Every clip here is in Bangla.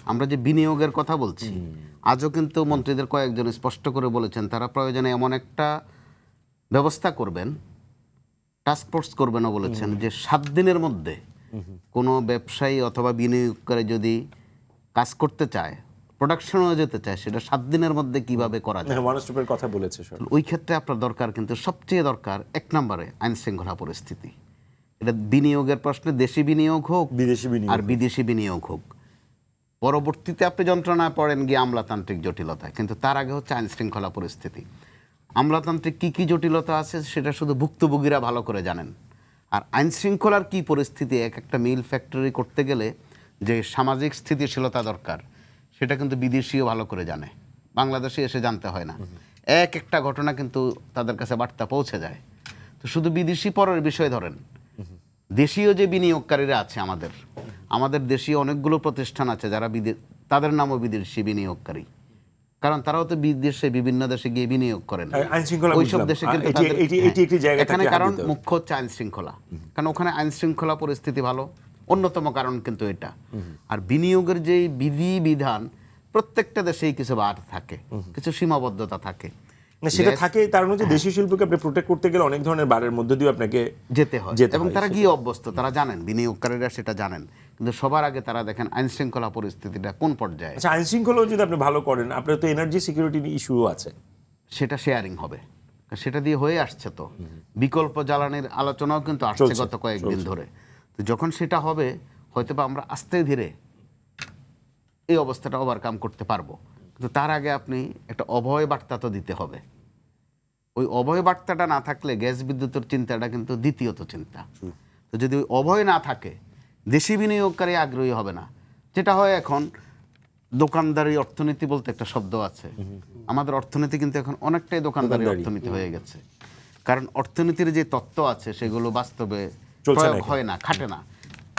আমরা যে বিনিয়োগের কথা বলছি, আজও কিন্তু মন্ত্রীদের কয়েকজন স্পষ্ট করে বলেছেন তারা প্রয়োজনে এমন একটা ব্যবস্থা করবেন, টাস্ক ফোর্স করবেনও বলেছেন, যে 7 দিনের মধ্যে কোনো ব্যবসায়ী অথবা বিনিয়োগকারী যদি কাজ করতে চায়, প্রোডাকশনও যেতে চায়, সেটা 7 দিনের মধ্যে কিভাবে করা যায়, ওয়ান স্টপের কথা বলেছে। ওই ক্ষেত্রে আপনার দরকার, কিন্তু সবচেয়ে দরকার 1 নম্বরে আইন শৃঙ্খলা পরিস্থিতি। এটা বিনিয়োগের প্রশ্নে দেশি বিনিয়োগ হোক আর বিদেশি বিনিয়োগ হোক, পরবর্তীতে আপনি যন্ত্রণায় পড়েন গিয়ে আমলাতান্ত্রিক জটিলতায়, কিন্তু তার আগে হচ্ছে আইন শৃঙ্খলা পরিস্থিতি। আমলাতান্ত্রিক কী কী জটিলতা আছে সেটা শুধু ভুক্তভোগীরা ভালো করে জানেন, আর আইন শৃঙ্খলার কী পরিস্থিতি, এক একটা মিল ফ্যাক্টরি করতে গেলে যে সামাজিক স্থিতিশীলতা দরকার সেটা কিন্তু বিদেশিও ভালো করে জানে, বাংলাদেশে এসে জানতে হয় না। এক একটা ঘটনা কিন্তু তাদের কাছে বার্তা পৌঁছে যায়। তো শুধু বিদেশি পরের বিষয় ধরেন, দেশীয় যে বিনিয়োগকারীরা আছে, আমাদের দেশীয় অনেকগুলো প্রতিষ্ঠান আছে যারা তাদের নামও বিদেশি বিনিয়োগকারী, কারণ তারাও তো বিদেশে বিভিন্ন দেশে গিয়ে বিনিয়োগ করেন। ওইসব দেশে কিন্তু এখানে কারণ মুখ্য হচ্ছে আইন শৃঙ্খলা, কারণ ওখানে আইন শৃঙ্খলা পরিস্থিতি ভালো, অন্যতম কারণ কিন্তু এটা। আর বিনিয়োগের যে বিধান প্রত্যেকটা দেশেই কিছু বার থাকে, কিছু সীমাবদ্ধতা থাকে, সেটা থাকে। তার মধ্যে দেশীয় শিল্পকে আপনি প্রোটেক্ট করতে গেলে অনেক ধরনের বারের মধ্যে দিয়ে আপনাকে যেতে হয়, এবং তারা গিয়ে অভ্যস্ত, তারা জানেন, বিনিয়োগকারীরা সেটা জানেন। কিন্তু সবার আগে তারা দেখেন আইন শৃঙ্খলা পরিস্থিতিটা কোন পর্যায়ে। আচ্ছা, আইন শৃঙ্খলা যদি আপনি ভালো করেন, আপনার তো এনার্জি সিকিউরিটি ইস্যুও আছে, সেটা শেয়ারিং হবে, সেটা দিয়ে হয়ে আসছে। তো বিকল্প জ্বালানির আলোচনাও কিন্তু আসছে গত কয়েকদিন ধরে। তো যখন সেটা হবে, হয়তো বা আমরা আস্তে ধীরে এই অবস্থাটা ওভারকাম করতে পারবো। কিন্তু তার আগে আপনি একটা অভয় বার্তা তো দিতে হবে। ওই অভয় বার্তাটা না থাকলে গ্যাস বিদ্যুতের চিন্তাটা কিন্তু দ্বিতীয়ত চিন্তা। তো যদি ওই অভয় না থাকে, দেশি বিনিয়োগকারী আগ্রহী হবে না। যেটা হয় এখন, দোকানদারি অর্থনীতি বলতে একটা শব্দ আছে, আমাদের অর্থনীতি কিন্তু এখন অনেকটাই দোকানদারি অর্থনীতি হয়ে গেছে। কারণ অর্থনীতির যে তত্ত্ব আছে সেগুলো বাস্তবে প্রয়োগ হয় না, খাটে না।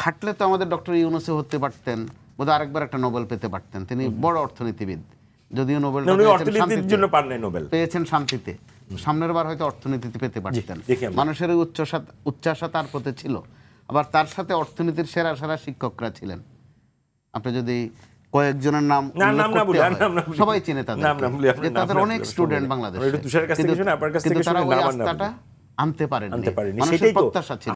খাটলে তো আমাদের ডক্টর ইউনূসও হতে পারতেন, বোধহয় আরেকবার একটা নোবেল পেতে পারতেন। তিনি বড় অর্থনীতিবিদ, যদিও নোবেল পেয়েছেন শান্তিতে, সামনের বার হয়তো অর্থনীতিতে পেতে পারতেন। মানুষের উচ্চাশা তার প্রতি ছিল। আবার তার সাথে অর্থনীতির সেরা সেরা শিক্ষকরা ছিলেন। আপনি যদি কয়েকজনের নাম সবাই চিনে তাদের অনেক স্টুডেন্ট বাংলাদেশে, কিন্তু তারা ওই রাস্তাটা আনতে পারেনি, মানুষের প্রত্যাশা ছিল।